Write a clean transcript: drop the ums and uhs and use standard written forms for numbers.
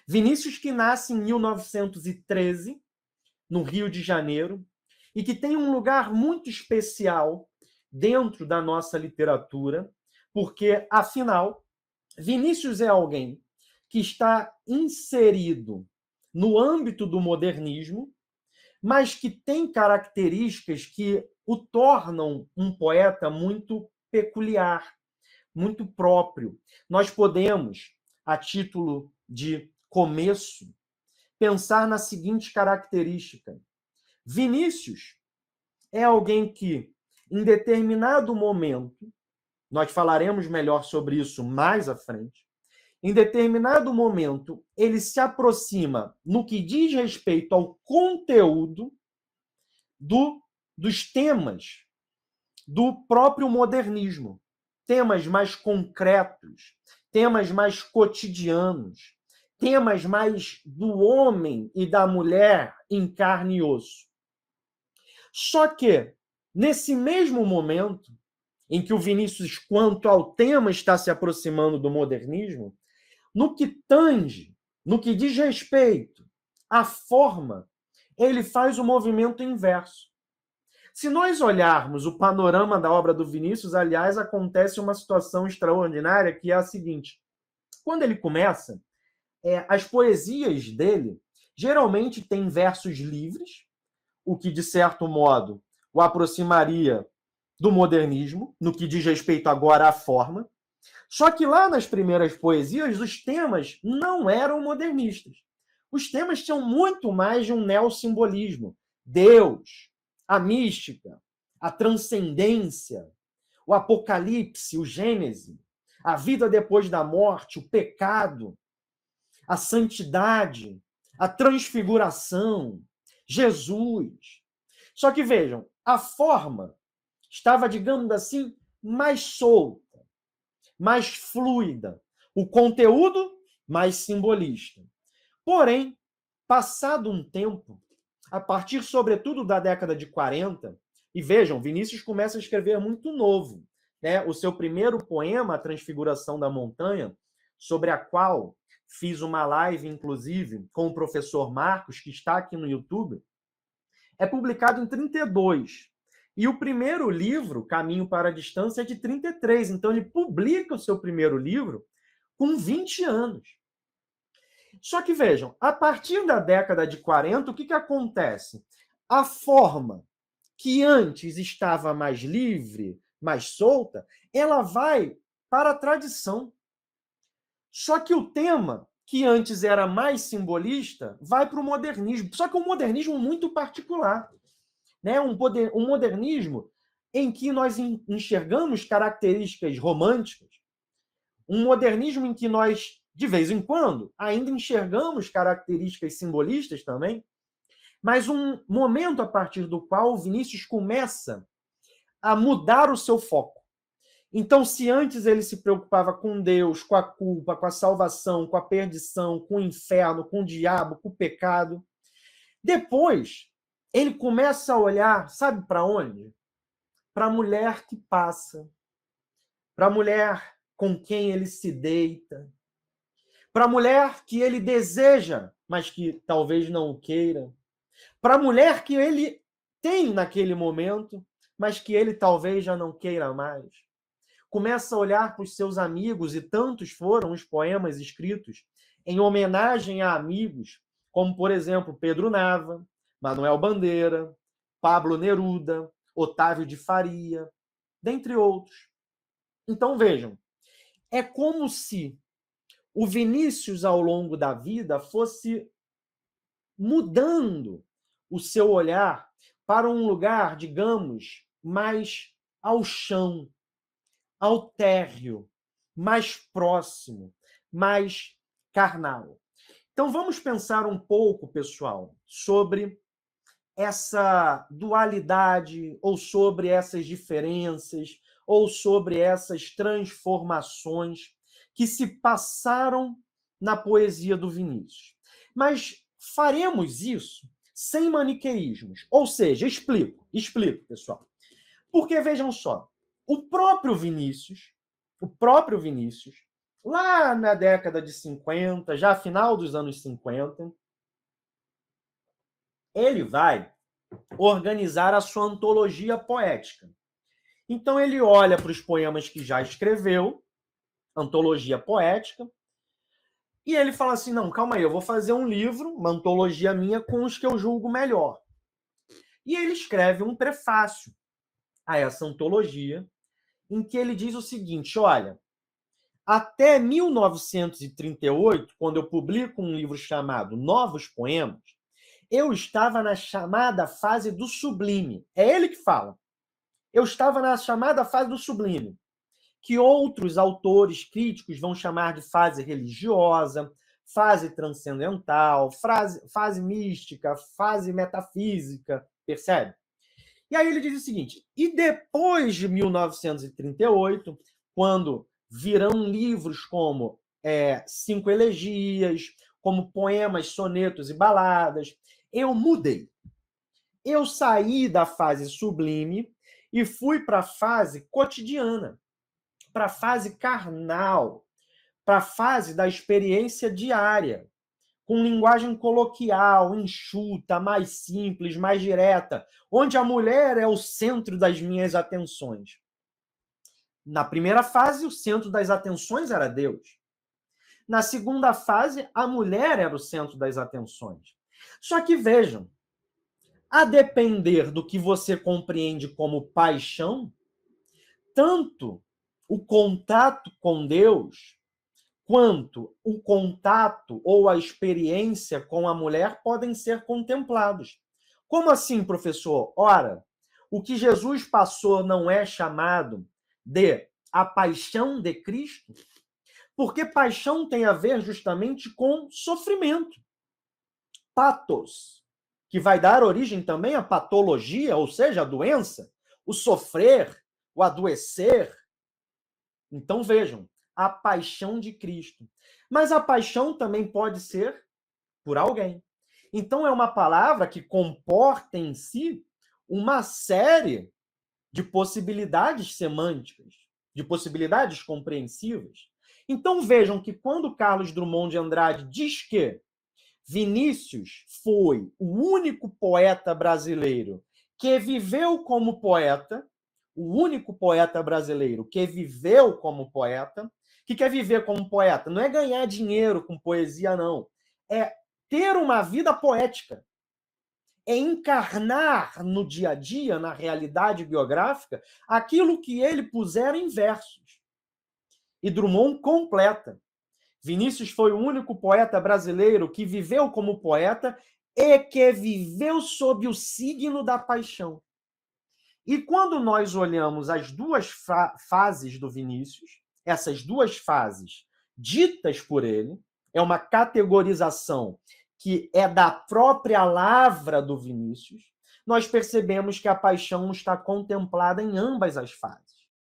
Vinícius que nasce em 1913, no Rio de Janeiro, e que tem um lugar muito especial dentro da nossa literatura, porque, afinal, Vinícius é alguém que está inserido no âmbito do modernismo, mas que tem características que o tornam um poeta muito peculiar, muito próprio. Nós podemos, a título de começo, pensar na seguinte característica: Vinícius é alguém que, em determinado momento, nós falaremos melhor sobre isso mais à frente, em determinado momento, ele se aproxima, no que diz respeito ao conteúdo dos temas do próprio modernismo. Temas mais concretos, temas mais cotidianos, temas mais do homem e da mulher em carne e osso. Só que, nesse mesmo momento em que o Vinícius, quanto ao tema, está se aproximando do modernismo, no que tange, no que diz respeito à forma, ele faz o movimento inverso. Se nós olharmos o panorama da obra do Vinícius, aliás, acontece uma situação extraordinária, que é a seguinte: quando ele começa, as poesias dele geralmente têm versos livres, o que, de certo modo, o aproximaria do modernismo, no que diz respeito agora à forma. Só que lá nas primeiras poesias, os temas não eram modernistas. Os temas tinham muito mais de um neossimbolismo. Deus, a mística, a transcendência, o apocalipse, o gênese, a vida depois da morte, o pecado, a santidade, a transfiguração, Jesus. Só que vejam, a forma estava, digamos assim, mais solta, mais fluida, o conteúdo mais simbolista. Porém, passado um tempo, a partir, sobretudo, da década de 40, e vejam, Vinícius começa a escrever muito novo, né? O seu primeiro poema, A Transfiguração da Montanha, sobre a qual fiz uma live, inclusive, com o professor Marcos, que está aqui no YouTube, é publicado em 32. E o primeiro livro, Caminho para a Distância, é de 33. Então, ele publica o seu primeiro livro com 20 anos. Só que, vejam, a partir da década de 40, o que acontece? A forma que antes estava mais livre, mais solta, ela vai para a tradição. Só que o tema, que antes era mais simbolista, vai para o modernismo. Só que é um modernismo muito particular, né? Um modernismo em que nós enxergamos características românticas, um modernismo em que nós, de vez em quando, ainda enxergamos características simbolistas também, mas um momento a partir do qual o Vinícius começa a mudar o seu foco. Então, se antes ele se preocupava com Deus, com a culpa, com a salvação, com a perdição, com o inferno, com o diabo, com o pecado, depois ele começa a olhar, sabe para onde? Para a mulher que passa, para a mulher com quem ele se deita, para a mulher que ele deseja, mas que talvez não o queira, para a mulher que ele tem naquele momento, mas que ele talvez já não queira mais. Começa a olhar para os seus amigos, e tantos foram os poemas escritos em homenagem a amigos, como, por exemplo, Pedro Nava, Manuel Bandeira, Pablo Neruda, Otávio de Faria, dentre outros. Então, vejam, é como se o Vinícius, ao longo da vida, fosse mudando o seu olhar para um lugar, digamos, mais ao chão, ao térreo, mais próximo, mais carnal. Então, vamos pensar um pouco, pessoal, sobre essa dualidade, ou sobre essas diferenças, ou sobre essas transformações que se passaram na poesia do Vinícius. Mas faremos isso sem maniqueísmos. Ou seja, explico, pessoal. Porque, vejam só, o próprio Vinícius, lá na década de 50, já final dos anos 50, ele vai organizar a sua antologia poética. Então, ele olha para os poemas que já escreveu, antologia poética, e ele fala assim, não, calma aí, eu vou fazer um livro, uma antologia minha, com os que eu julgo melhor. E ele escreve um prefácio a essa antologia, em que ele diz o seguinte, olha, até 1938, quando eu publico um livro chamado Novos Poemas, eu estava na chamada fase do sublime. É ele que fala. Eu estava na chamada fase do sublime, que outros autores críticos vão chamar de fase religiosa, fase transcendental, fase mística, fase metafísica, percebe? E aí ele diz o seguinte, e depois de 1938, quando virão livros como Cinco Elegias, como poemas, sonetos e baladas, eu mudei. Eu saí da fase sublime e fui para a fase cotidiana, para a fase carnal, para a fase da experiência diária, com linguagem coloquial, enxuta, mais simples, mais direta, onde a mulher é o centro das minhas atenções. Na primeira fase, o centro das atenções era Deus. Na segunda fase, a mulher era o centro das atenções. Só que vejam, a depender do que você compreende como paixão, tanto o contato com Deus quanto o contato ou a experiência com a mulher podem ser contemplados. Como assim, professor? Ora, o que Jesus passou não é chamado de a paixão de Cristo? Porque paixão tem a ver justamente com sofrimento. Patos, que vai dar origem também à patologia, ou seja, a doença, o sofrer, o adoecer. Então, vejam, a paixão de Cristo. Mas a paixão também pode ser por alguém. Então, é uma palavra que comporta em si uma série de possibilidades semânticas, de possibilidades compreensivas. Então, vejam que quando Carlos Drummond de Andrade diz que Vinícius foi o único poeta brasileiro que viveu como poeta, o único poeta brasileiro que viveu como poeta. O que é viver como poeta? Não é ganhar dinheiro com poesia, não. É ter uma vida poética. É encarnar no dia a dia, na realidade biográfica, aquilo que ele puser em versos. E Drummond completa. Vinícius foi o único poeta brasileiro que viveu como poeta e que viveu sob o signo da paixão. E quando nós olhamos as duas fases do Vinícius, essas duas fases ditas por ele, é uma categorização que é da própria lavra do Vinícius, nós percebemos que a paixão está contemplada em ambas as fases.